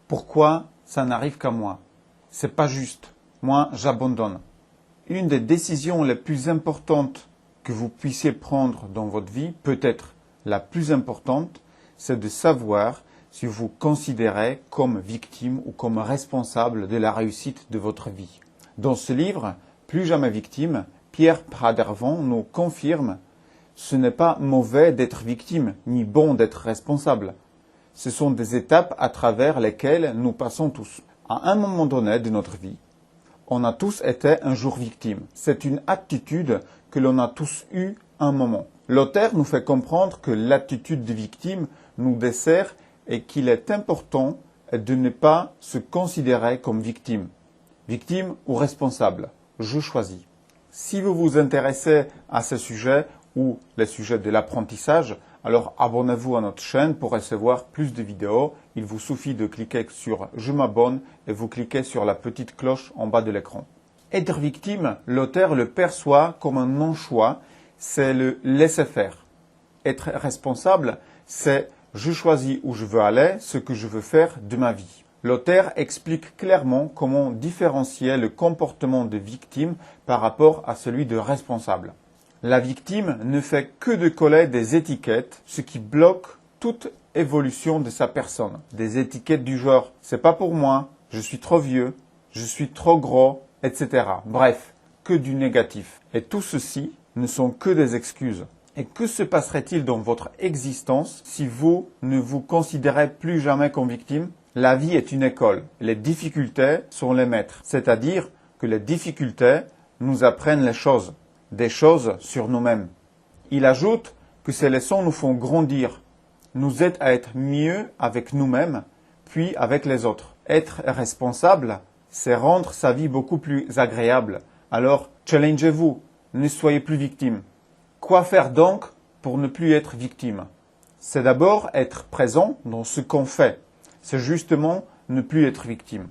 Pourquoi ça n'arrive qu'à moi? C'est pas juste. Moi, j'abandonne. Une des décisions les plus importantes que vous puissiez prendre dans votre vie, peut-être la plus importante, c'est de savoir si vous vous considérez comme victime ou comme responsable de la réussite de votre vie. Dans ce livre, Plus jamais victime, Pierre Pradervant nous confirme ce n'est pas mauvais d'être victime, ni bon d'être responsable. Ce sont des étapes à travers lesquelles nous passons tous. À un moment donné de notre vie, on a tous été un jour victime. C'est une attitude que l'on a tous eu un moment. L'auteur nous fait comprendre que l'attitude de victime nous dessert et qu'il est important de ne pas se considérer comme victime. Victime ou responsable, je choisis. Si vous vous intéressez à ce sujet ou les sujets de l'apprentissage, alors abonnez-vous à notre chaîne pour recevoir plus de vidéos. Il vous suffit de cliquer sur « Je m'abonne » et vous cliquez sur la petite cloche en bas de l'écran. Être victime, l'auteur le perçoit comme un non-choix, c'est le laisser-faire. Être responsable, c'est « Je choisis où je veux aller, ce que je veux faire de ma vie ». L'auteur explique clairement comment différencier le comportement de victime par rapport à celui de responsable. La victime ne fait que de coller des étiquettes, ce qui bloque toute évolution de sa personne. Des étiquettes du genre « c'est pas pour moi »,« je suis trop vieux »,« je suis trop gros », etc. Bref, que du négatif. Et tout ceci ne sont que des excuses. Et que se passerait-il dans votre existence si vous ne vous considérez plus jamais comme victime? La vie est une école. Les difficultés sont les maîtres. C'est-à-dire que les difficultés nous apprennent les choses. Des choses sur nous-mêmes. Il ajoute que ces leçons nous font grandir, nous aident à être mieux avec nous-mêmes, puis avec les autres. Être responsable, c'est rendre sa vie beaucoup plus agréable. Alors, challengez-vous, ne soyez plus victime. Quoi faire donc pour ne plus être victime? C'est d'abord être présent dans ce qu'on fait. C'est justement ne plus être victime.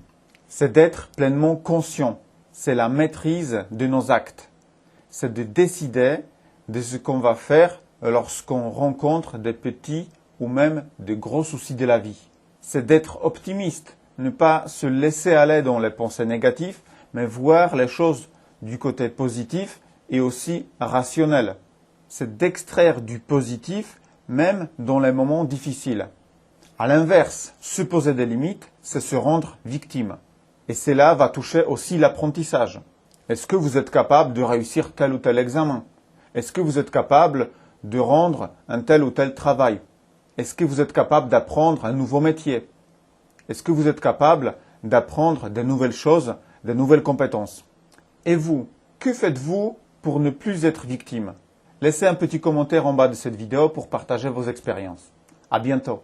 C'est d'être pleinement conscient. C'est la maîtrise de nos actes. C'est de décider de ce qu'on va faire lorsqu'on rencontre des petits ou même de gros soucis de la vie. C'est d'être optimiste, ne pas se laisser aller dans les pensées négatives, mais voir les choses du côté positif et aussi rationnel. C'est d'extraire du positif même dans les moments difficiles. À l'inverse, se poser des limites, c'est se rendre victime. Et cela va toucher aussi l'apprentissage. Est-ce que vous êtes capable de réussir tel ou tel examen? Est-ce que vous êtes capable de rendre un tel ou tel travail? Est-ce que vous êtes capable d'apprendre un nouveau métier? Est-ce que vous êtes capable d'apprendre de nouvelles choses, de nouvelles compétences? Et vous, que faites-vous pour ne plus être victime? Laissez un petit commentaire en bas de cette vidéo pour partager vos expériences. À bientôt.